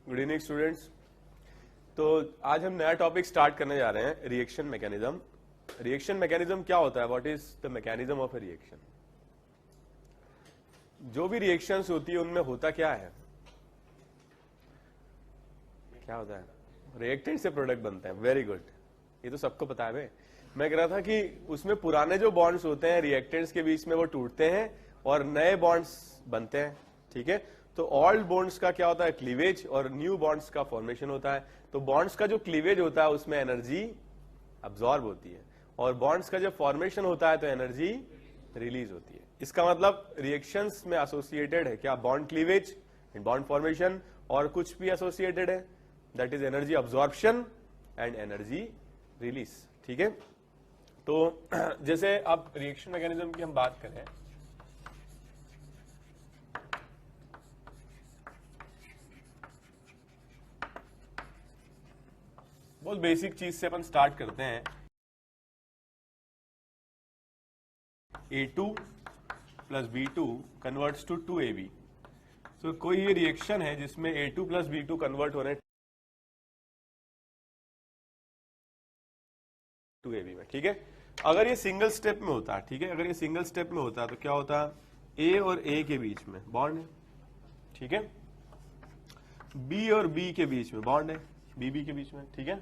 Good evening students. तो आज हम नया टॉपिक स्टार्ट करने जा रहे हैं, रिएक्शन मैकेनिज्म। रिएक्शन मैकेनिज्म क्या होता है? What is the mechanism of A reaction? जो भी रिएक्शंस होती है उनमें होता क्या है? क्या होता है? रिएक्टेंट से प्रोडक्ट बनते हैं। वेरी गुड, ये तो सबको पता है। मैं कह रहा था कि उसमें पुराने जो बॉन्ड्स होते हैं रिएक्टेंट्स के बीच में वो टूटते हैं और नए बॉन्ड्स बनते हैं। ठीक है, तो ओल्ड बॉन्ड्स का क्या होता है? क्लीवेज, और न्यू बॉन्ड्स का फॉर्मेशन होता है। तो बॉन्ड्स का जो क्लीवेज होता है उसमें एनर्जी अब्सॉर्ब होती है, और बॉन्ड्स का जब फॉर्मेशन होता है तो एनर्जी रिलीज होती है। इसका मतलब रिएक्शंस में एसोसिएटेड है क्या? Bond cleavage and bond formation, और कुछ भी एसोसिएटेड है, that is energy absorption and energy release. ठीक है, तो जैसे अब रिएक्शन मैकेनिज्म की हम बात करें, बहुत बेसिक चीज से अपन स्टार्ट करते हैं। A2 plus B2 converts to 2AB। तो कोई ये रिएक्शन है जिसमें A2 प्लस B2 कन्वर्ट हो रहे हैं 2AB में। ठीक है, अगर ये सिंगल स्टेप में होता है, ठीक है, अगर ये सिंगल स्टेप में होता तो क्या होता? A और A के बीच में बॉन्ड है, ठीक है, B और B के बीच में बॉन्ड है, BB के बीच में। ठीक है,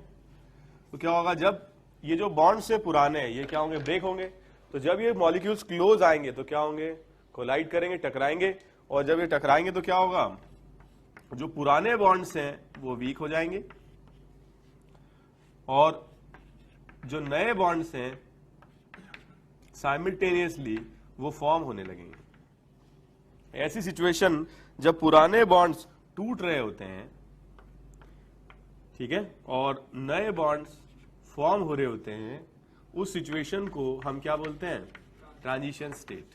तो क्या होगा? जब ये जो बॉन्ड से पुराने हैं ये क्या होंगे? ब्रेक होंगे। तो जब ये मॉलिक्यूल्स क्लोज आएंगे तो क्या होंगे? कोलाइड करेंगे, टकराएंगे, और जब ये टकराएंगे तो क्या होगा? जो पुराने बॉन्ड्स हैं वो वीक हो जाएंगे और जो नए बॉन्ड्स हैं साइमल्टेनियसली वो फॉर्म होने लगेंगे। ऐसी सिचुएशन जब पुराने बॉन्ड्स टूट रहे होते हैं, ठीक है, और नए बॉन्ड्स फॉर्म हो रहे होते हैं, उस सिचुएशन को हम क्या बोलते हैं? Transition state.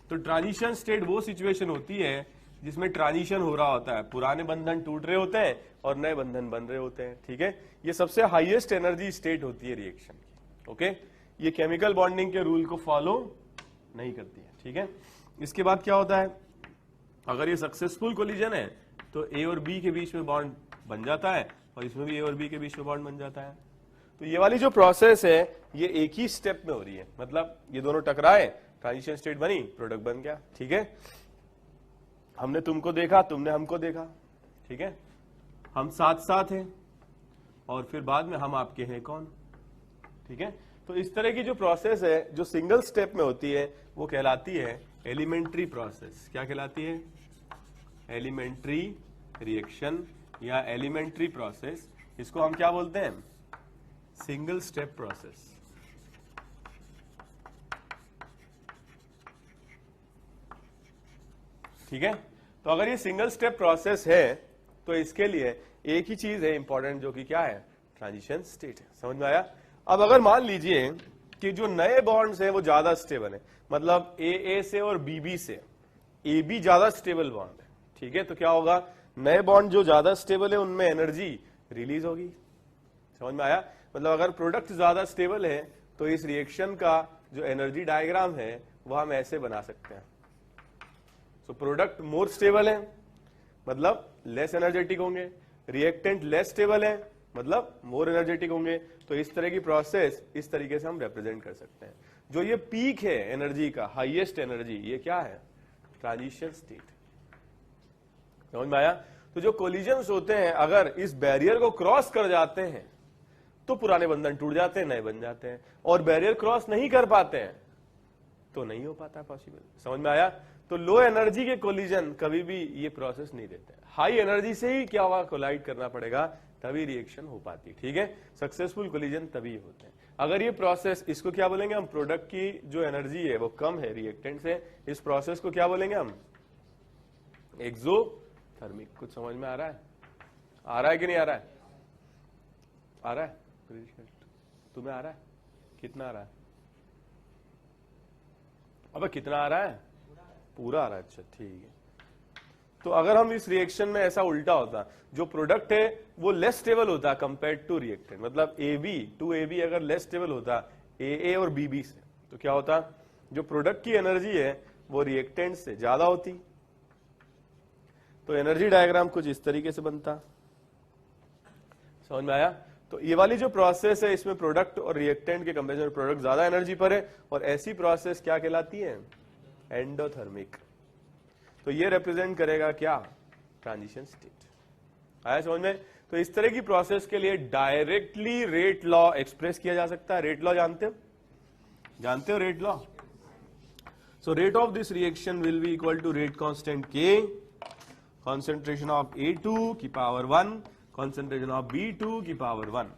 तो ट्रांजिशन स्टेट वो सिचुएशन होती है जिसमें ट्रांजिशन हो रहा होता है, पुराने बंधन टूट रहे होते हैं और नए बंधन बन रहे होते हैं। ठीक है, ये सबसे हाईएस्ट एनर्जी स्टेट होती है रिएक्शन की। ओके, ये केमिकल बॉन्डिंग के रूल को फॉलो नहीं करती है। ठीक है, इसके बाद क्या होता है? अगर ये सक्सेसफुल कोलिजन है तो ए और बी के बीच में बॉन्ड बन जाता है, और इसमें भी ए और बी के बीच में बॉन्ड बन जाता है। तो ये वाली जो प्रोसेस है ये एक ही स्टेप में हो रही है, मतलब ये दोनों टकराए, ट्रांजिशन स्टेट बनी, प्रोडक्ट बन गया। ठीक है, हमने तुमको देखा, तुमने हमको देखा, ठीक है, हम साथ साथ हैं, और फिर बाद में हम आपके हैं कौन। ठीक है, तो इस तरह की जो प्रोसेस है जो सिंगल स्टेप में होती है वो कहलाती है एलिमेंट्री प्रोसेस। क्या कहलाती है? एलिमेंट्री रिएक्शन या एलिमेंट्री प्रोसेस। इसको हम क्या बोलते हैं? Single step process. ठीक है, तो अगर ये सिंगल स्टेप प्रोसेस है तो इसके लिए एक ही चीज है इंपॉर्टेंट, जो कि क्या है? ट्रांजिशन स्टेट है। समझ में आया? अब अगर मान लीजिए कि जो नए बॉन्ड्स हैं वो ज्यादा स्टेबल है, मतलब ए से और बीबी से ए बी ज्यादा स्टेबल बॉन्ड है, ठीक है, तो क्या होगा? नए बॉन्ड जो ज्यादा स्टेबल है उनमें एनर्जी रिलीज होगी। समझ में आया? मतलब अगर प्रोडक्ट ज्यादा स्टेबल है तो इस रिएक्शन का जो एनर्जी डायग्राम है वो हम ऐसे बना सकते हैं। तो प्रोडक्ट मोर स्टेबल है मतलब लेस एनर्जेटिक होंगे, रिएक्टेंट लेस स्टेबल है मतलब मोर एनर्जेटिक होंगे। तो इस तरह की प्रोसेस इस तरीके से हम रिप्रेजेंट कर सकते हैं। जो ये पीक है एनर्जी का, हाईएस्ट एनर्जी, ये क्या है? Transition state. समझ में आया? तो जो कोलिजन्स होते हैं अगर इस बैरियर को क्रॉस कर जाते हैं तो पुराने बंधन टूट जाते हैं, नए बन जाते हैं, और बैरियर क्रॉस नहीं कर पाते हैं तो नहीं हो पाता पॉसिबल। समझ में आया? तो लो एनर्जी के कोलिजन कभी भी ये प्रोसेस नहीं देते, हाई एनर्जी से ही क्या होगा? कोलाइड करना पड़ेगा, तभी रिएक्शन हो पाती। ठीक है, सक्सेसफुल कोलिजन तभी होते हैं। अगर ये प्रोसेस, इसको क्या बोलेंगे हम? प्रोडक्ट की जो एनर्जी है वो कम है रिएक्टेंट से, इस प्रोसेस को क्या बोलेंगे हम? एक्सोथर्मिक। कुछ समझ में आ रहा है? आ रहा है कि नहीं आ रहा है? आ रहा है? तुम्हें आ रहा है? कितना आ रहा है? अब कितना आ रहा है? पूरा आ रहा है। अच्छा, ठीक है। तो अगर हम इस रिएक्शन में ऐसा उल्टा होता, जो प्रोडक्ट है वो लेस स्टेबल होता कंपेयर टू रिएक्टेंट, मतलब टू AB अगर लेस स्टेबल होता AA और BB से, तो क्या होता? जो प्रोडक्ट की एनर्जी है वो रिएक्टेंट से ज्यादा होती। तो एनर्जी डायग्राम कुछ इस तरीके से बनता। समझ में आया? तो ये वाली जो प्रोसेस है इसमें प्रोडक्ट और रिएक्टेंट के कंपैरिजन में प्रोडक्ट ज्यादा एनर्जी पर है, और ऐसी प्रोसेस क्या कहलाती है? एंडोथर्मिक। तो ये रिप्रेजेंट करेगा क्या? Transition state. आया समझ में? तो इस तरह की प्रोसेस के लिए डायरेक्टली रेट लॉ एक्सप्रेस किया जा सकता है। रेट लॉ जानते हो? जानते हो rate law? So rate of this reaction will be equal to rate constant K, concentration of A2 की पावर 1, concentration of B2 की power 1,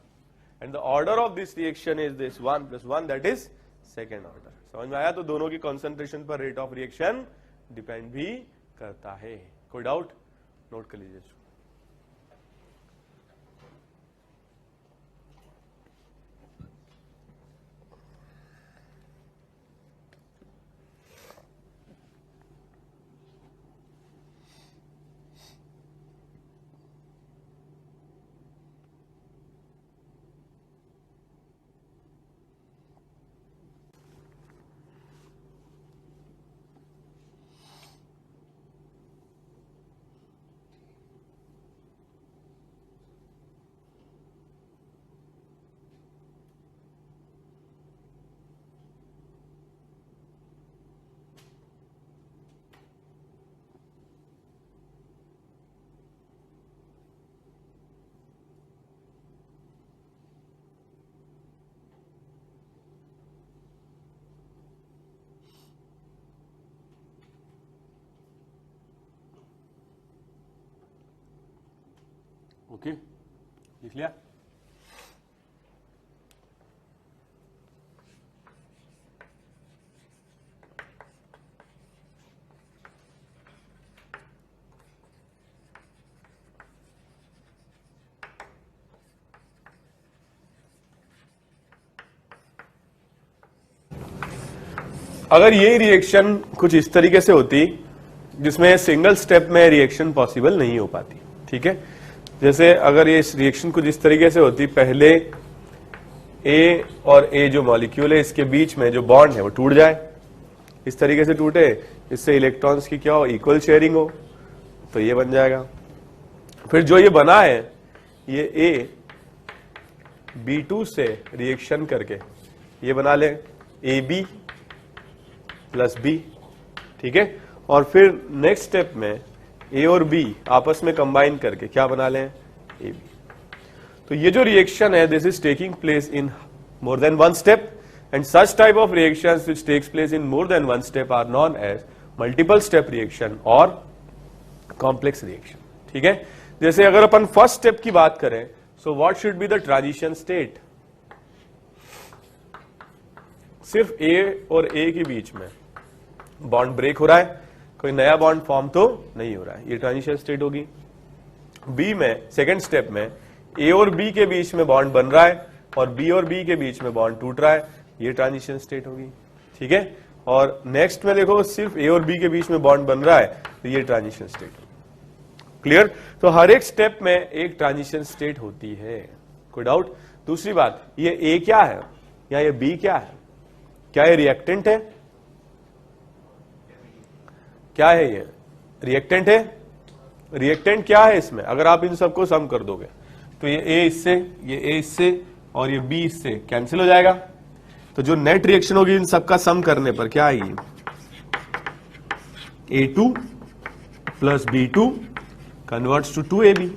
and the order of this reaction is this 1 plus 1, that is second order। समझ में आया? तो दोनों की concentration पर rate of reaction depend भी करता है। कोई डाउट? नोट कर लीजिए। ओके, लिख लिया? अगर ये रिएक्शन कुछ इस तरीके से होती जिसमें सिंगल स्टेप में रिएक्शन पॉसिबल नहीं हो पाती, ठीक है? जैसे अगर ये रिएक्शन कुछ इस तरीके से होती, पहले ए और ए जो मॉलिक्यूल है इसके बीच में जो बॉन्ड है वो टूट जाए, इस तरीके से टूटे, इससे इलेक्ट्रॉन्स की क्या हो? इक्वल शेयरिंग हो, तो ये बन जाएगा। फिर जो ये बना है ये ए B2 से रिएक्शन करके ये बना ले AB प्लस B, ठीक है? और फिर नेक्स्ट स्टेप में ए और बी आपस में कंबाइन करके क्या बना लें? AB। तो ये जो रिएक्शन है this is taking place in more than one step, and such type of reactions which takes place in more than one step are known as multiple step reaction और complex reaction, ठीक है? जैसे अगर अपन first step की बात करें, so what should be the transition state? सिर्फ ए और ए के बीच में बॉन्ड ब्रेक हो रहा है, कोई नया बॉन्ड फॉर्म तो नहीं हो रहा है, ये ट्रांजिशन स्टेट होगी। बी में सेकंड स्टेप में ए और बी के बीच में बॉन्ड बन रहा है और बी और बी के बीच में बॉन्ड टूट रहा है, ये ट्रांजिशन स्टेट होगी, ठीक है? और नेक्स्ट में देखो सिर्फ ए और बी के बीच में बॉन्ड बन रहा है, तो ये ट्रांजिशन स्टेट होगी। क्लियर? तो हर एक स्टेप में एक ट्रांजिशन स्टेट होती है। कोई डाउट? दूसरी बात, ये ए क्या है या ये बी क्या है? क्या ये रिएक्टेंट है? क्या है ये? रिएक्टेंट है। रिएक्टेंट क्या है इसमें? अगर आप इन सबको सम कर दोगे तो ये ए इससे, ये ए इससे और ये बी इससे कैंसिल हो जाएगा। तो जो नेट रिएक्शन होगी इन सबका सम करने पर क्या आएगी? A2 plus B2 converts to 2AB,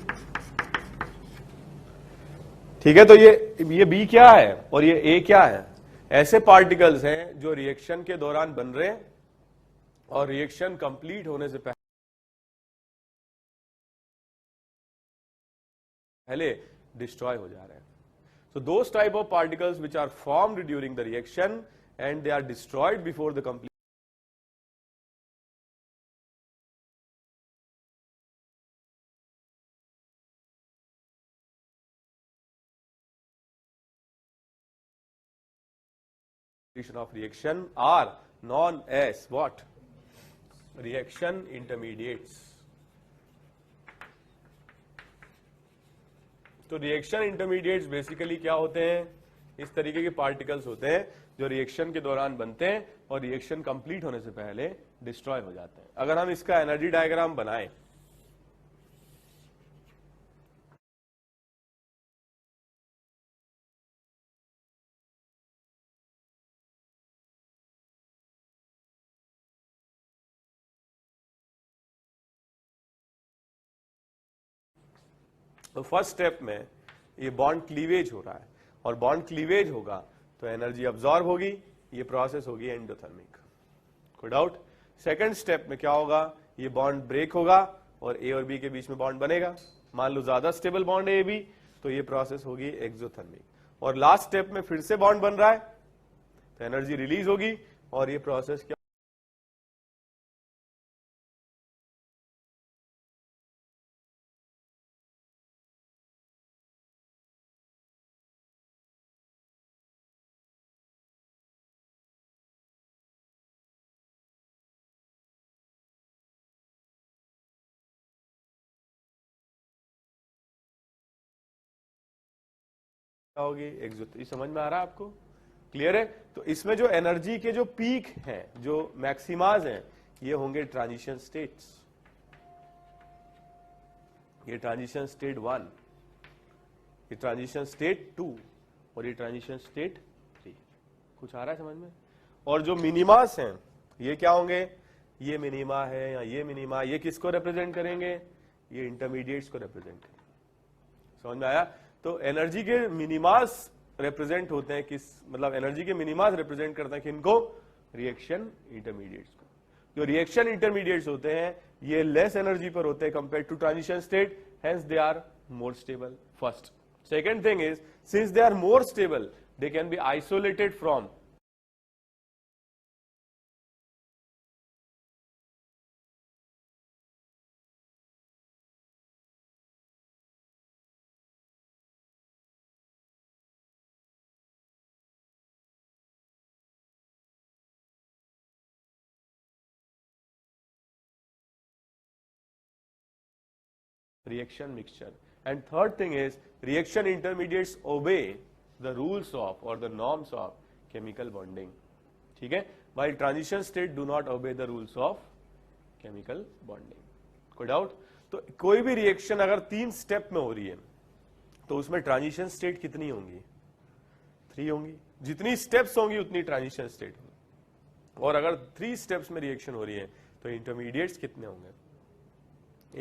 ठीक है? तो ये B क्या है और ये A क्या है? ऐसे पार्टिकल्स हैं जो रिएक्शन के दौरान बन रहे हैं और रिएक्शन कंप्लीट होने से पहले डिस्ट्रॉय हो जा रहे हैं। So those type of particles which are formed during the reaction and they are destroyed before the complete of reaction are known as what? Reaction intermediates। तो रिएक्शन इंटरमीडिएट्स बेसिकली क्या होते हैं? इस तरीके के पार्टिकल्स होते हैं जो रिएक्शन के दौरान बनते हैं और रिएक्शन कंप्लीट होने से पहले डिस्ट्रॉय हो जाते हैं। अगर हम इसका एनर्जी डायग्राम बनाएं तो फर्स्ट स्टेप में ये बॉन्ड क्लीवेज हो रहा है, और बॉन्ड क्लीवेज होगा तो एनर्जी अब्सॉर्ब होगी, ये प्रोसेस होगी एंडोथर्मिक। कोई डाउट? सेकंड स्टेप में क्या होगा, ये बॉन्ड ब्रेक होगा और ए और बी के बीच में बॉन्ड बनेगा। मान लो ज्यादा स्टेबल बॉन्ड है ए बी, तो ये प्रोसेस होगी एक्सोथर्मिक। और लास्ट स्टेप में फिर से बॉन्ड बन रहा है तो एनर्जी रिलीज होगी और ये प्रोसेस क्या होगी, एक्सोथर्मिक। समझ में आ रहा है आपको? क्लियर है? तो इसमें जो एनर्जी के जो पीक हैं, जो मैक्सिमाज हैं, ये होंगे ट्रांजिशन स्टेट्स। ये ट्रांजिशन स्टेट 1, ये ट्रांजिशन स्टेट 2 और ये ट्रांजिशन स्टेट 3। कुछ आ रहा है समझ में? और जो मिनिमास हैं ये क्या होंगे, ये मिनिमा है या ये मिनिमा, ये किसको रिप्रेजेंट करेंगे, ये इंटरमीडिएट्स को रिप्रेजेंट करेंगे। समझ में आया? तो एनर्जी के मिनिमास रिप्रेजेंट होते हैं किस, मतलब एनर्जी के मिनिमास रिप्रेजेंट करते हैं किनको, रिएक्शन इंटरमीडिएट्स को। जो रिएक्शन इंटरमीडिएट्स होते हैं ये लेस एनर्जी पर होते हैं compare to transition state, hence they are more stable. First. Second thing is, since they are more stable they can be isolated from reaction mixture. And third thing is, reaction intermediates obey the rules of or the norms of chemical bonding. ठीक है? While transition state do not obey the rules of chemical bonding. कोई doubt? तो कोई भी reaction अगर 3 step में हो रही है तो उसमें ट्रांजिशन स्टेट कितनी होंगी, 3 होंगी। जितनी स्टेप्स होंगी उतनी ट्रांजिशन स्टेट होंगी। और अगर 3 स्टेप्स में रिएक्शन हो रही है तो इंटरमीडिएट्स कितने होंगे,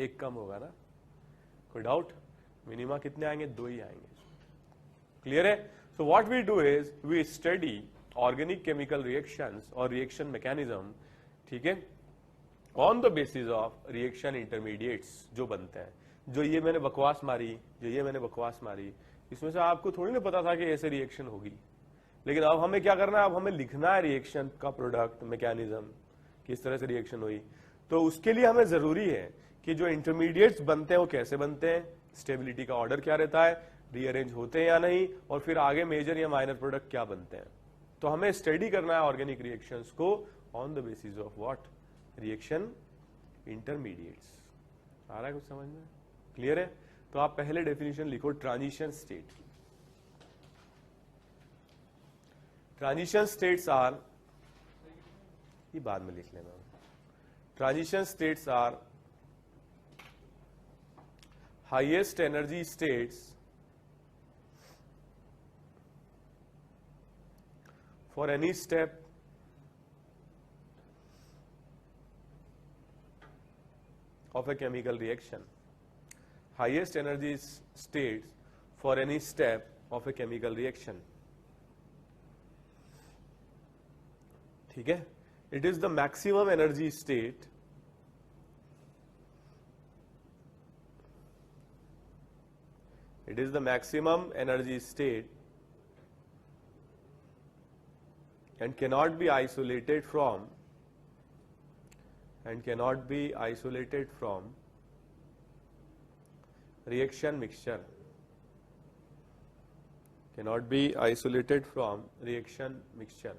1 कम होगा ना। कोई डाउट? मिनिमा कितने आएंगे, 2 ही आएंगे। क्लियर है? So what we do is we study organic chemical reactions और रिएक्शन मैकेनिज्म, ठीक है, on the basis of reaction intermediates जो बनते हैं। जो ये मैंने बकवास मारी, इसमें से आपको थोड़ी ना पता था कि ऐसे रिएक्शन होगी, लेकिन अब हमें क्या करना है, अब हमें लिखना है रिएक्शन का प्रोडक्ट, मैकेनिज्म, किस तरह से रिएक्शन हुई। तो उसके लिए हमें जरूरी है कि जो इंटरमीडिएट्स बनते हैं वो कैसे बनते हैं, स्टेबिलिटी का ऑर्डर क्या रहता है, रीअरेंज होते हैं या नहीं, और फिर आगे मेजर या माइनर प्रोडक्ट क्या बनते हैं। तो हमें स्टडी करना है ऑर्गेनिक रिएक्शंस को on the basis of what, reaction intermediates. आ रहा है कुछ समझ में? क्लियर है? तो आप पहले डेफिनेशन लिखो, transition state. Transition states are, ये बाद में लिख लेना। Transition states are highest energy states for any step of a chemical reaction. Highest energy states for any step of a chemical reaction. ठीक है? It is the maximum energy state it is the maximum energy state and cannot be isolated from reaction mixture. Cannot be isolated from reaction mixture.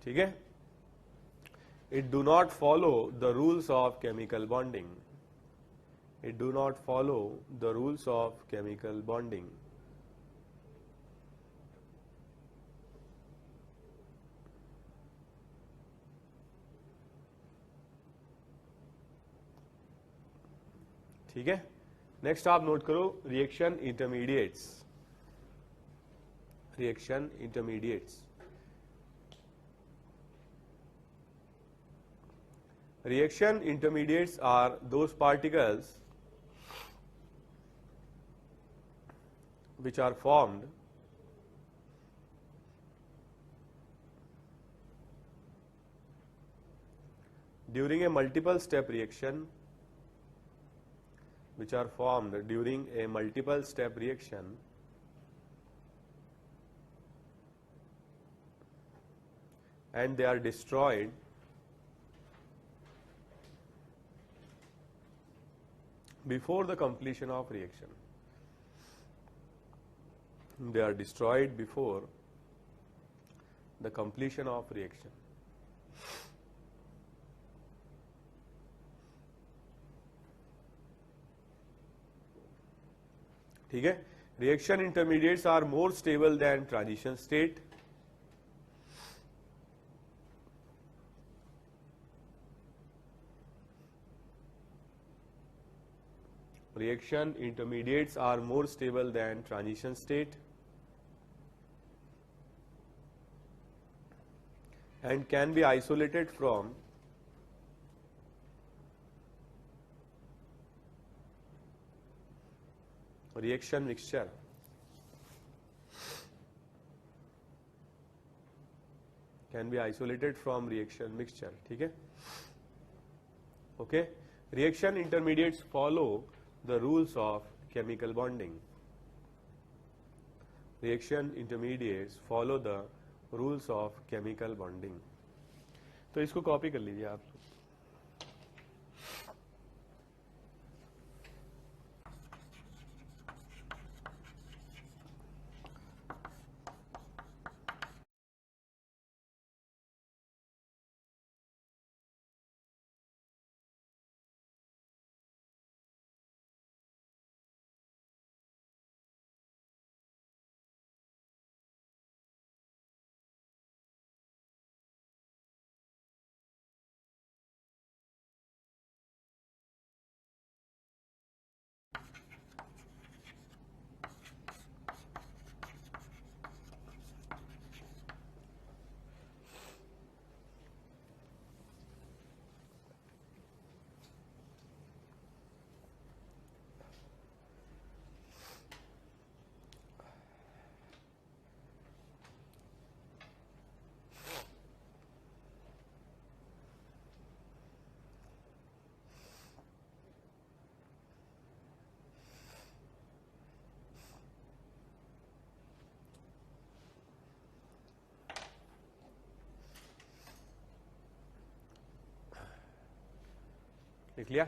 ठीक है? It do not follow the rules of chemical bonding. It do not follow the rules of chemical bonding. ठीक है? Next आप note करो, reaction intermediates. Reaction intermediates Reaction intermediates are those particles which are formed during a multiple step reaction, which are formed during a multiple step reaction and they are destroyed before the completion of reaction. They are destroyed before the completion of reaction. ठीक है. Reaction intermediates are more stable than transition state. Reaction intermediates are more stable than transition state and can be isolated from reaction mixture. Can be isolated from reaction mixture. ठीक है. Okay. Reaction intermediates follow the rules of chemical bonding. Reaction intermediates follow the rules of chemical bonding. तो इसको copy कर लीजिए आप. लिख लिया.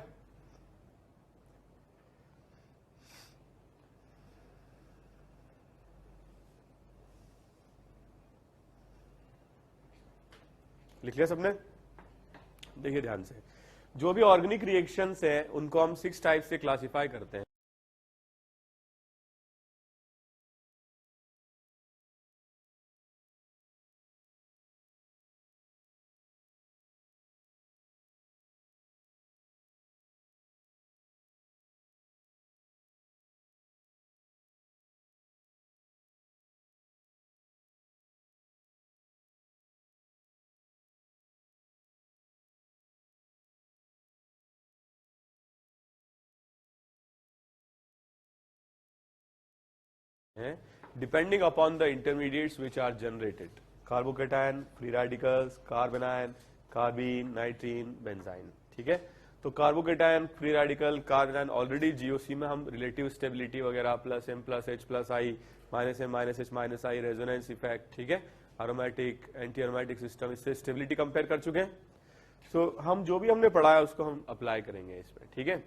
लिख लिया सबने. देखिए ध्यान से, जो भी ऑर्गेनिक रिएक्शंस है उनको हम 6 टाइप से क्लासिफाई करते हैं. Depending upon the intermediates which are generated. Carbocation, free radicals, carbanion, carbene, nitrene, benzyne. ठीक है. तो carbocation, free radical, carbanion already GOC में हम रिलेटिव स्टेबिलिटी वगैरह plus M plus H plus I minus M minus H minus I resonance effect. ठीक है. Aromatic, anti aromatic system, इससे stability compare कर चुके हैं. सो हम जो भी हमने पढ़ा है उसको हम अप्लाई करेंगे इसमें. ठीक है.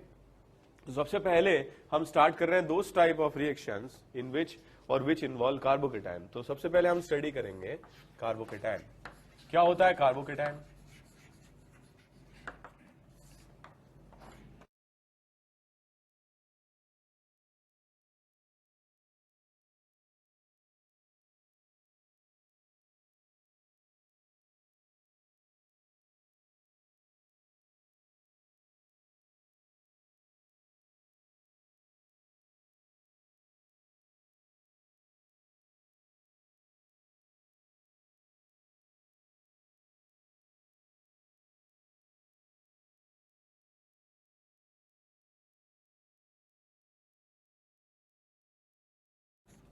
तो सबसे पहले हम स्टार्ट कर रहे हैं दोस टाइप ऑफ रिएक्शंस इन विच और विच इन्वॉल्व कार्बोकेटायन. तो सबसे पहले हम स्टडी करेंगे कार्बोकेटायन. क्या होता है कार्बोकेटायन?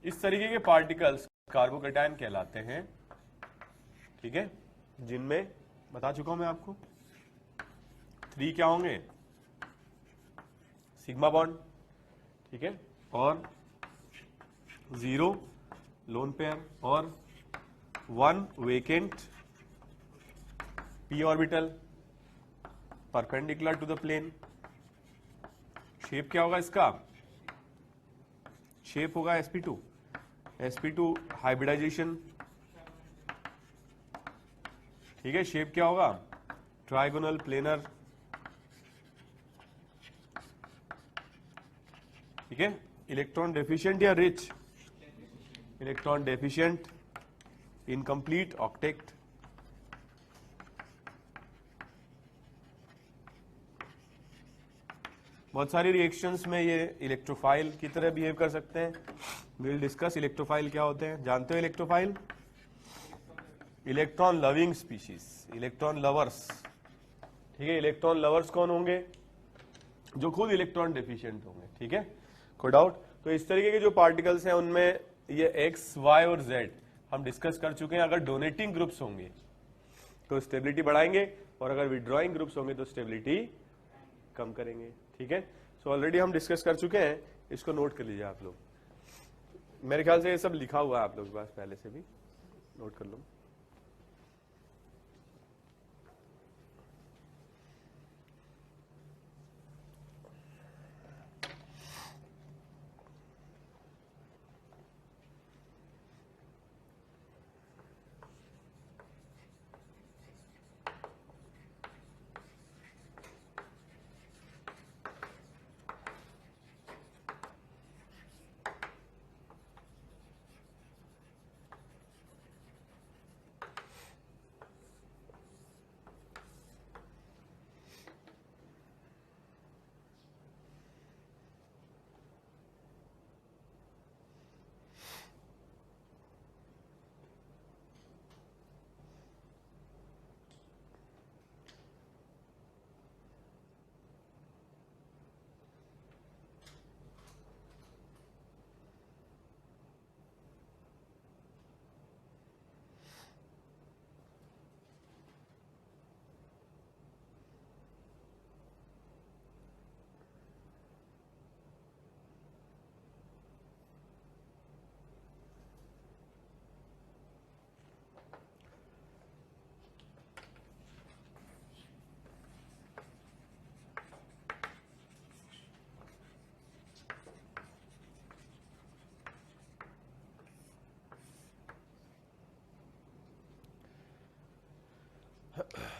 इस तरीके के पार्टिकल्स कार्बोकैटायन कहलाते हैं, ठीक है, जिनमें बता चुका हूं मैं आपको 3 क्या होंगे, सिग्मा बॉन्ड, ठीक है, और 0 लोन पेयर और 1 vacant p orbital perpendicular to the plane. Shape क्या होगा इसका, शेप होगा sp2 हाइब्रिडाइजेशन, ठीक है, शेप क्या होगा, ट्राइगोनल प्लेनर, ठीक है, इलेक्ट्रॉन डेफिशिएंट या rich, electron deficient, incomplete octet, बहुत सारी रिएक्शंस में ये इलेक्ट्रोफाइल की तरह बिहेव कर सकते हैं। विल डिस्कस इलेक्ट्रोफाइल क्या होते हैं, जानते हो electrophile, electron loving species, electron lovers, ठीक है, इलेक्ट्रॉन लवर्स कौन होंगे, जो खुद इलेक्ट्रॉन डेफिशिएंट होंगे, ठीक है, कोई डाउट। तो इस तरीके के जो पार्टिकल्स हैं उनमें ये एक्स, वाई और जेड हम डिस्कस कर चुके हैं। अगर डोनेटिंग ग्रुप्स होंगे तो स्टेबिलिटी बढ़ाएंगे और अगर विड्रॉइंग ग्रुप्स होंगे तो स्टेबिलिटी कम करेंगे, ठीक है। सो ऑलरेडी हम डिस्कस कर चुके हैं, इसको नोट कर लीजिए आप लोग। मेरे ख्याल से ये सब लिखा हुआ है आप लोग के पास पहले से भी, नोट कर लो।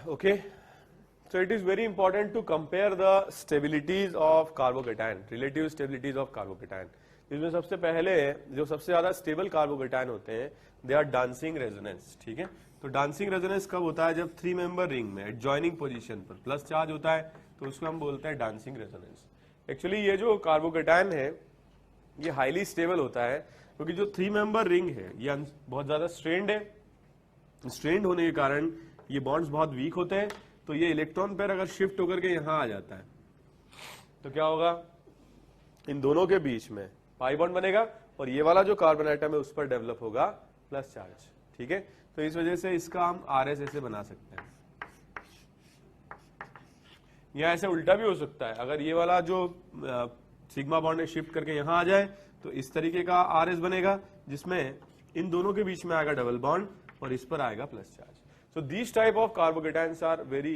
Okay, so it is very important to compare the stabilities of carbocation, relative stabilities of carbocation. इसमें सबसे पहले जो सबसे ज्यादा स्टेबल कार्बोकेटायन होते हैं दे आर डांसिंग रेजोनेंस, ठीक है। तो डांसिंग रेजोनेंस कब होता है, जब 3 मेंबर रिंग में एडजॉइनिंग पोजीशन पर प्लस चार्ज होता है तो उसको हम बोलते हैं डांसिंग रेजोनेंस। एक्चुअली ये जो कार्बोकेटायन है ये हाईली स्टेबल होता है क्योंकि जो 3 मेंबर रिंग है ये बहुत ज्यादा स्ट्रेन्ड है। स्ट्रेन्ड होने के कारण ये बॉन्ड्स बहुत वीक होते हैं, तो ये इलेक्ट्रॉन पेयर अगर शिफ्ट होकर के यहां आ जाता है तो क्या होगा, इन दोनों के बीच में पाई बॉन्ड बनेगा और ये वाला जो कार्बन एटम है उस पर डेवलप होगा प्लस चार्ज, ठीक है। तो इस वजह से इसका हम RS ऐसे बना सकते हैं, या ऐसे उल्टा भी हो सकता है, अगर ये वाला जो सिग्मा बॉन्ड है शिफ्ट करके यहां आ जाए तो इस तरीके का RS बनेगा जिसमें इन दोनों के बीच में आएगा डबल बॉन्ड और इस पर आएगा plus charge. So these type of carbocations are very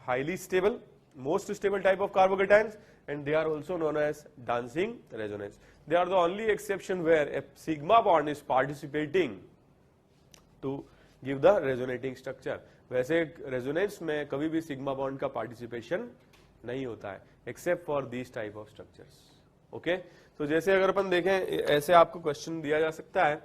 highly stable, most stable type of carbocations, and they are also known as dancing resonance. They are the only exception where a sigma bond is participating to give the resonating structure. वैसे resonance में कभी भी sigma bond का participation नहीं होता है except for these type of structures. Okay? तो जैसे अगर अपन देखें ऐसे आपको क्वेश्चन दिया जा सकता है,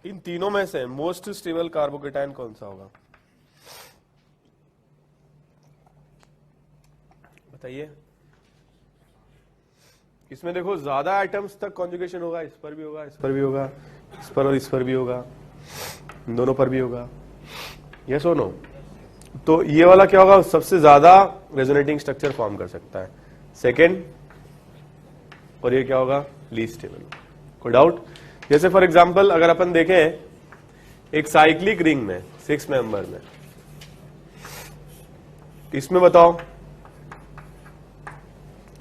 इन तीनों में से मोस्ट स्टेबल कार्बोकेटायन कौन सा होगा, बताइए। इसमें देखो ज्यादा एटम्स तक कॉन्जुगेशन होगा, इस पर भी होगा, इस पर भी होगा, इस पर और इस पर भी होगा। इन दोनों पर भी होगा, यस और नो? तो ये वाला क्या होगा, सबसे ज्यादा रेजोनेटिंग स्ट्रक्चर फॉर्म कर सकता है, सेकेंड, और ये क्या होगा, लीस्ट स्टेबल। कोई डाउट? जैसे फॉर एग्जांपल अगर अपन देखें एक साइक्लिक रिंग में 6 मेंबर में, इसमें बताओ,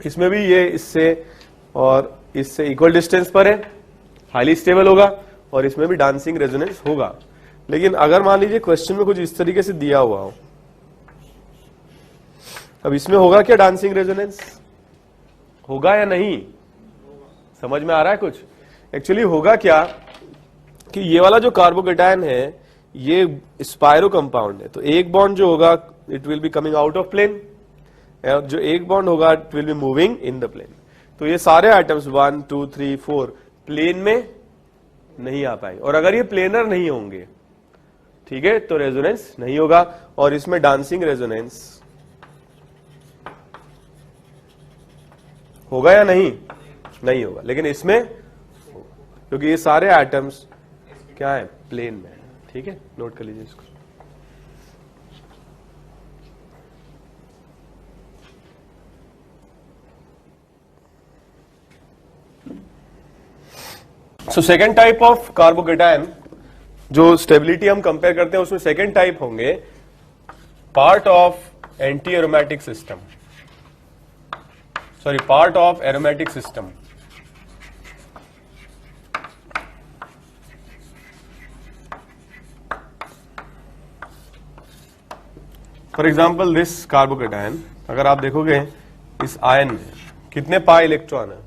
इसमें भी ये इससे और इससे इक्वल डिस्टेंस पर है, हाईली स्टेबल होगा, और इसमें भी डांसिंग रेजोनेंस होगा। लेकिन अगर मान लीजिए क्वेश्चन में कुछ इस तरीके से दिया हुआ हो, अब इसमें होगा क्या डांसिंग रेजोनेंस? होगा या नहीं? समझ में आ रहा है कुछ? एक्चुअली होगा क्या कि ये वाला जो कार्बोकेटायन है ये स्पायरो कंपाउंड है, तो एक बॉन्ड जो होगा it will be coming out of plane, जो एक बॉन्ड होगा it will be moving in the plane. तो ये सारे आइटम्स 1 2 3 4 प्लेन में नहीं आ पाएंगे, और अगर ये प्लेनर नहीं होंगे, ठीक है, तो रेजोनेंस नहीं होगा। और इसमें डांसिंग रेजोनेंस होगा या नहीं? नहीं होगा, लेकिन इसमें होगा, क्योंकि ये सारे एटम्स क्या है, प्लेन में है। ठीक है, नोट कर लीजिए इसको। So second type of carbocation जो स्टेबिलिटी हम कंपेयर करते हैं उसमें सेकेंड टाइप होंगे part of anti aromatic system, sorry part of aromatic system. For example this carbocation, अगर आप देखोगे इस आयन में कितने पाई इलेक्ट्रॉन है?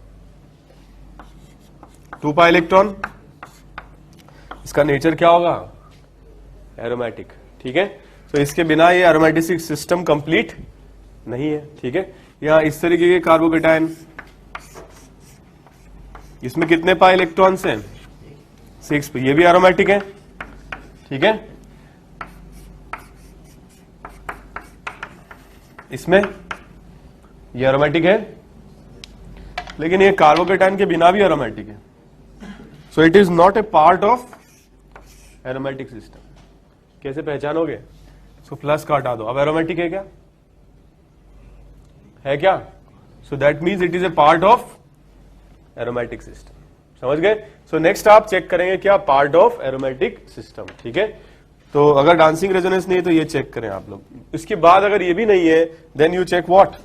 2 पाई इलेक्ट्रॉन। इसका नेचर क्या होगा? एरोमेटिक। ठीक है, तो इसके बिना ये एरोमेटिक सिस्टम कंप्लीट नहीं है। ठीक है, यहां इस तरीके के कार्बोकेटायन, इसमें कितने पाई इलेक्ट्रॉन्स हैं? 6। ये भी एरोमेटिक है। ठीक है, इसमें ये एरोमेटिक है, लेकिन ये कार्बोकेटायन के बिना भी एरोमेटिक है। So it is not a part of aromatic system. कैसे पहचानोगे? सो प्लस का हटा दो, अब एरोमेटिक है क्या? है क्या? So that means it is a part of aromatic system. समझ गए? सो नेक्स्ट आप चेक करेंगे क्या? Part of aromatic system. ठीक है, तो अगर डांसिंग रेजोनेंस नहीं है तो ये चेक करें आप लोग। इसके बाद अगर ये भी नहीं है then you check what?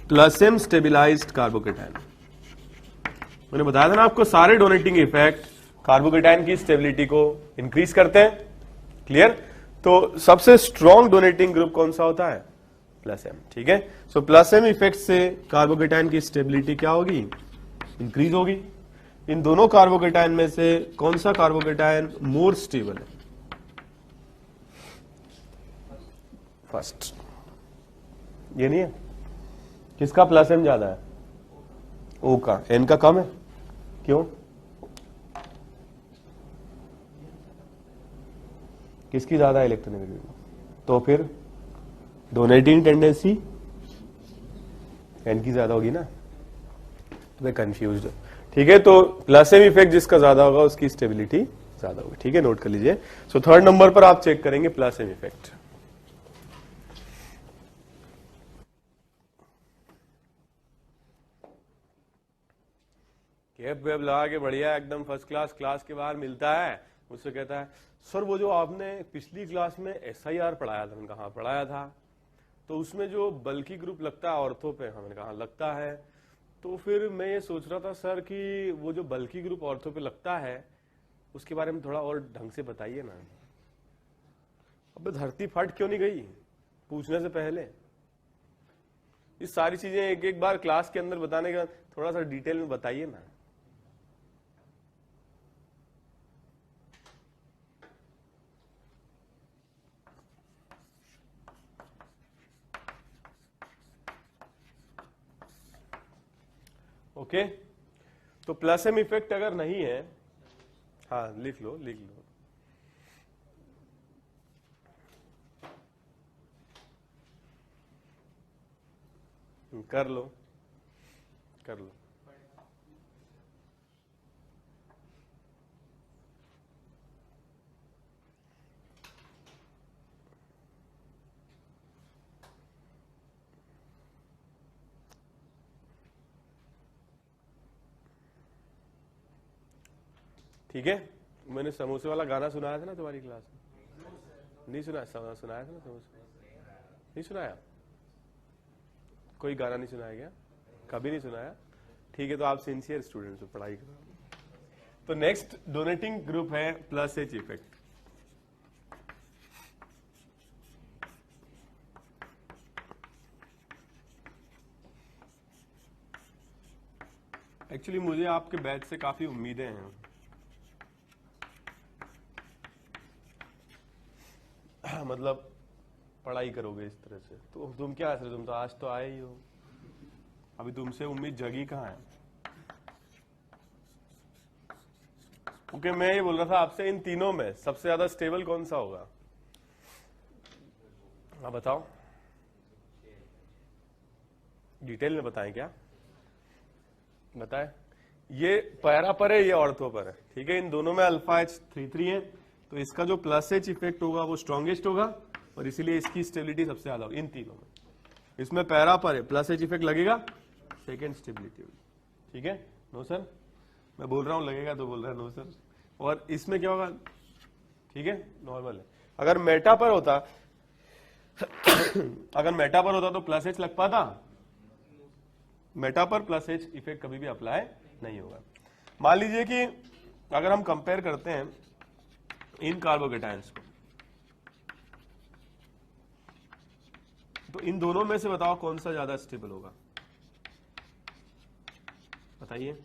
Plus M stabilized carbocation. मैंने बताया था ना आपको, सारे डोनेटिंग इफेक्ट कार्बोकेटायन की स्टेबिलिटी को इंक्रीज करते हैं। क्लियर? तो सबसे स्ट्रॉन्ग डोनेटिंग ग्रुप कौन सा होता है? प्लसेम। ठीक है, सो प्लसेम इफेक्ट से कार्बोकेटायन की स्टेबिलिटी क्या होगी? इंक्रीज होगी। इन दोनों कार्बोकेटायन में से कौन सा कार्बोकेटायन मोर स्टेबल है? फर्स्ट। ये नहीं है? किसका प्लसेम ज्यादा है? ओ का। एन का कम है। क्यों? किसकी ज्यादा इलेक्ट्रोनेगेटिविटी? तो फिर डोनेटिंग टेंडेंसी एन की ज्यादा होगी ना, तो मैं कंफ्यूज हूं। ठीक है, तो प्लसेम इफेक्ट जिसका ज्यादा होगा उसकी स्टेबिलिटी ज्यादा होगी। ठीक है, नोट कर लीजिए। सो थर्ड नंबर पर आप चेक करेंगे प्लसेम इफेक्ट। कैप वेब लगा के बढ़िया एकदम फर्स्ट क्लास, क्लास के बाहर मिलता है, मुझसे कहता है सर वो जो आपने पिछली क्लास में SIR पढ़ाया था। मैंने कहा हाँ पढ़ाया था, तो उसमें जो बल्कि ग्रुप लगता है ऑर्थो पे, हमने कहा लगता है। तो फिर मैं ये सोच रहा था सर कि वो जो बल्कि ग्रुप ऑर्थो पे लगता है उसके बारे में थोड़ा और ढंग से बताइए ना। अब धरती फट क्यों नहीं गई पूछने से पहले? ये सारी चीजें एक एक बार क्लास के अंदर बताने का थोड़ा सा डिटेल में बताइए ना। ओके, तो प्लसेम इफेक्ट अगर नहीं है, हाँ लिख लो लिख लो, कर लो कर लो। ठीक है, मैंने समोसे वाला गाना सुनाया था ना तुम्हारी क्लास में, नहीं सुनाया? सुनाया था ना समोसे, नहीं सुनाया? कोई गाना नहीं सुनाया क्या? कभी नहीं सुनाया? ठीक है, तो आप सिंसियर स्टूडेंट्स हो, पढ़ाई करो। तो नेक्स्ट डोनेटिंग ग्रुप है प्लस एच इफेक्ट। एक्चुअली मुझे आपके बैच से काफी उम्मीदें हैं। मतलब पढ़ाई करोगे इस तरह से, तो तुम क्या हंस रहे हो? तुम तो आज तो आए ही हो, अभी तुमसे उम्मीद जगी कहाँ है? क्योंकि मैं ये बोल रहा था आपसे, इन तीनों में सबसे ज्यादा स्टेबल कौन सा होगा? हाँ बताओ, डिटेल में बताएं क्या? बताएं। ये पैरा पर है, ये ऑर्थो पर है, ठीक है। इन दोनों में अल्फा एच 3 है, तो इसका जो प्लस एच इफेक्ट होगा वो स्ट्रॉन्गेस्ट होगा और इसीलिए इसकी स्टेबिलिटी सबसे ज्यादा होगी इन तीनों में। इसमें पैरा पर है, प्लस एच इफेक्ट लगेगा, सेकेंड स्टेबिलिटी होगी, ठीक है। नो सर, मैं बोल रहा हूं लगेगा तो बोल रहा है नो सर। और इसमें क्या होगा? ठीक है, नॉर्मल है। अगर मेटा पर होता अगर मेटा पर होता तो प्लस एच लग पाता? मेटा पर प्लस एच इफेक्ट कभी भी अप्लाई नहीं होगा। मान लीजिए कि अगर हम कंपेयर करते हैं इन कार्बोकेटायंस को, तो इन दोनों में से बताओ कौन सा ज्यादा स्टेबल होगा? बताइए,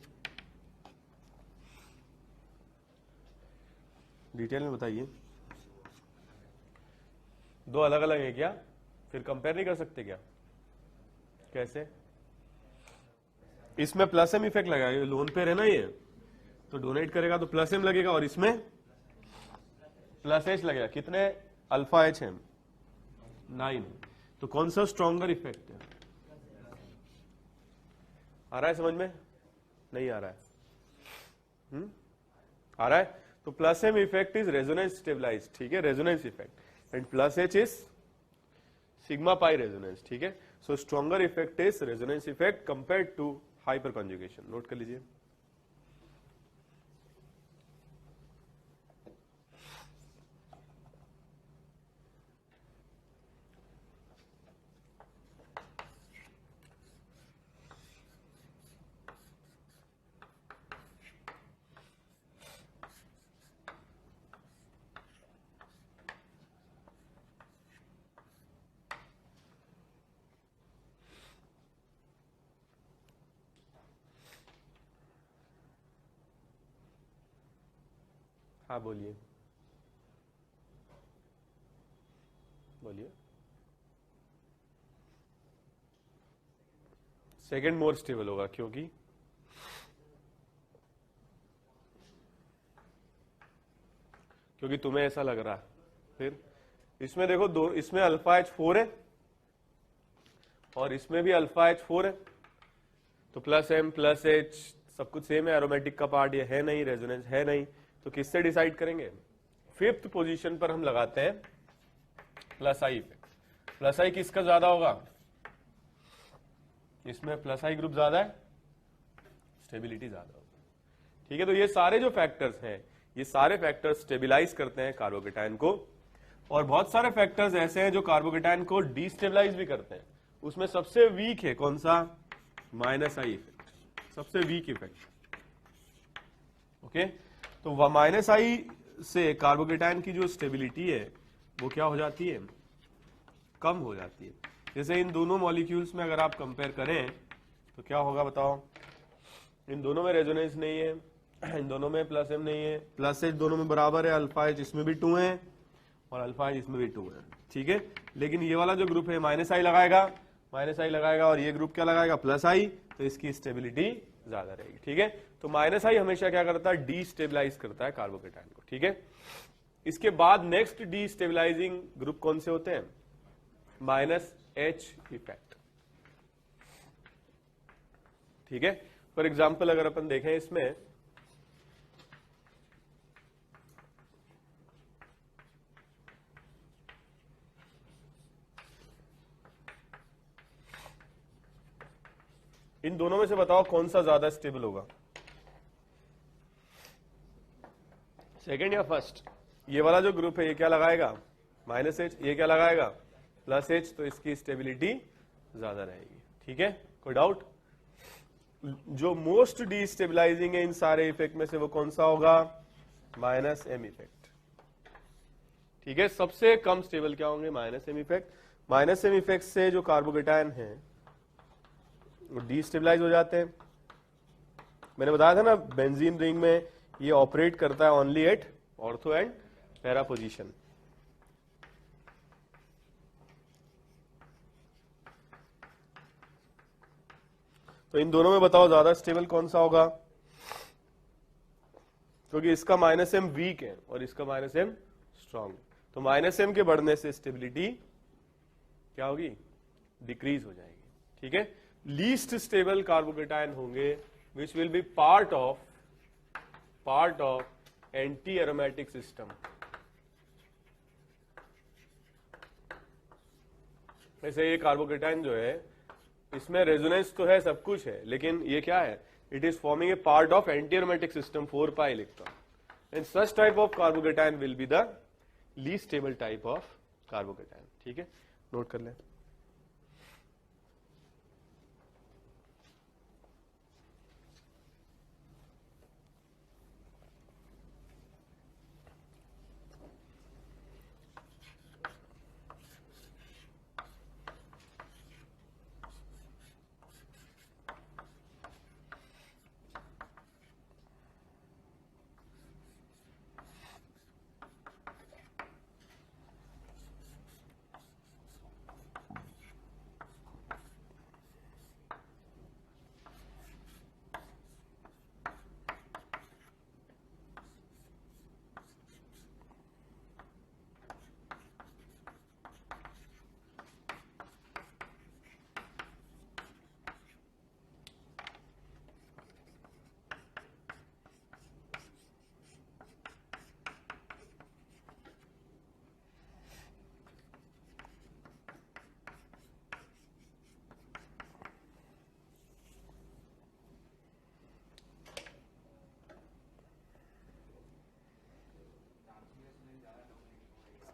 डिटेल में बताइए। दो अलग अलग है क्या? फिर कंपेयर नहीं कर सकते क्या? कैसे? इसमें प्लस एम इफेक्ट लगेगा, ये लोन पे है ना, ये तो डोनेट करेगा तो प्लस एम लगेगा, और इसमें प्लस एच लगेगा। कितने अल्फा एच है? 9। तो कौन सा स्ट्रॉन्गर इफेक्ट है? आ रहा है समझ में? नहीं आ रहा है? आ रहा है। तो plus M effect is resonance stabilize, ठीक है, resonance effect, and plus H is sigma pi resonance, ठीक है। So stronger effect is resonance effect compared to hyperconjugation. Note कर लीजिए। हाँ बोलिए, बोलिए। सेकेंड मोर स्टेबल होगा, क्योंकि तुम्हें ऐसा लग रहा है। फिर इसमें देखो, दो, इसमें अल्फा एच 4 है और इसमें भी अल्फा एच 4 है, तो प्लस एम प्लस एच सब कुछ सेम है। एरोमेटिक का पार्ट ये है नहीं, रेजोनेंस है नहीं, तो किससे डिसाइड करेंगे? फिफ्थ पोजीशन पर हम लगाते हैं प्लस आई इफेक्ट। प्लस आई किसका ज्यादा होगा? इसमें प्लस आई ग्रुप ज्यादा है, स्टेबिलिटी ज्यादा होगा, ठीक है। तो ये सारे जो फैक्टर्स हैं, ये सारे फैक्टर्स स्टेबिलाईज करते हैं कार्बोकेटायन को, और बहुत सारे फैक्टर्स ऐसे हैं जो कार्बोकेटायन को डिस्टेबलाइज भी करते हैं। उसमें सबसे वीक है कौन सा? माइनस आई इफेक्ट, सबसे वीक इफेक्ट, ओके। तो माइनस आई से कार्बोकेटायन की जो स्टेबिलिटी है वो क्या हो जाती है? कम हो जाती है। जैसे इन दोनों मॉलिक्यूल्स में अगर आप कंपेयर करें तो क्या होगा बताओ? इन दोनों में रेजोनेंस नहीं है, इन दोनों में प्लस एम नहीं है, प्लस एच दोनों में बराबर है, अल्फा एच इसमें भी 2 है और अल्फा एच इसमें भी 2 है, ठीक है। लेकिन ये वाला जो ग्रुप है माइनस आई लगाएगा और ये ग्रुप क्या लगाएगा? प्लस आई, तो इसकी स्टेबिलिटी ज्यादा रहेगी, ठीक है। तो माइनस आई हमेशा क्या करता है? डीस्टेबलाइज करता है कार्बोकेटायन को, ठीक है। इसके बाद नेक्स्ट डीस्टेबलाइजिंग ग्रुप कौन से होते हैं? माइनस एच इफेक्ट, ठीक है। फॉर एग्जाम्पल अगर अपन देखें इसमें, इन दोनों में से बताओ कौन सा ज्यादा स्टेबल होगा? सेकेंड या फर्स्ट? ये वाला जो ग्रुप है ये क्या लगाएगा? -H, ये क्या लगाएगा? +H, तो इसकी स्टेबिलिटी ज्यादा रहेगी। ठीक है, कोई डाउट? जो मोस्ट डिस्टेबलाइजिंग है इन सारे इफेक्ट में से वो कौन सा होगा? -M effect. ठीक है, सबसे कम स्टेबल क्या होंगे? -M effect. -M इफेक्ट से जो कार्बोकेटायन है वो डिस्टेबलाइज हो जाते हैं। मैंने बताया था ना, बेंजीन रिंग में ये ऑपरेट करता है only at ortho and para position. तो इन दोनों में बताओ ज्यादा स्टेबल कौन सा होगा? क्योंकि इसका -M वीक है और इसका -M स्ट्रांग है, तो -M के बढ़ने से स्टेबिलिटी क्या होगी? डिक्रीज हो जाएगी। ठीक है, लीस्ट स्टेबल कार्बोकेटायन होंगे which will be part of anti aromatic system. वैसे ये कार्बोकेटायन जो है इसमें रेजोनेंस तो है, सब कुछ है, लेकिन ये क्या है? It is forming a part of anti aromatic system 4 pi electron, and such type of carbocation will be the least stable type of carbocation. ठीक है, नोट कर लें।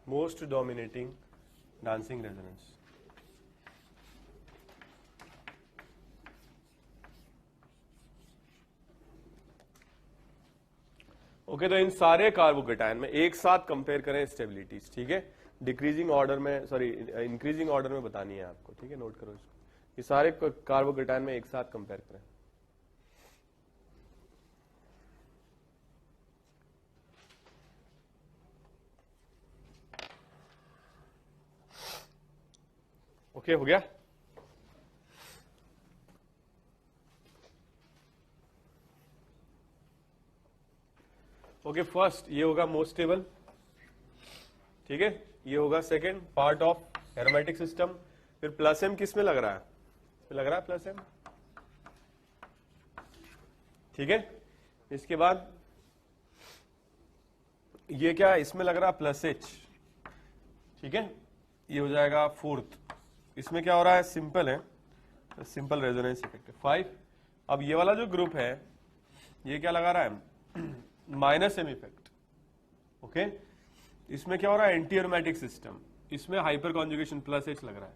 Most dominating dancing resonance. Okay, तो इन सारे कार्बोकेटायन में एक साथ compare करें स्टेबिलिटीज। ठीक है, डिक्रीजिंग ऑर्डर में, सॉरी इंक्रीजिंग ऑर्डर में बतानी है आपको। ठीक है, नोट करो इसको। ये सारे कार्बोकेटायन में एक साथ कंपेयर करें। ओके, हो गया? ओके, फर्स्ट ये होगा मोस्ट स्टेबल। ठीक है, ये होगा second part of aromatic system. फिर +M किस में लग रहा है? लग रहा है +M। ठीक है, इसके बाद ये क्या है? इसमें लग रहा है +H। ठीक है, ये हो जाएगा फोर्थ। इसमें क्या हो रहा है? सिंपल है, सिंपल रेजोनेंस इफेक्ट 5। अब ये वाला जो ग्रुप है ये क्या लगा रहा है? -M effect. ओके, इसमें क्या हो रहा है? Anti aromatic system. इसमें हाइपर कॉन्जुगेशन +H लग रहा है।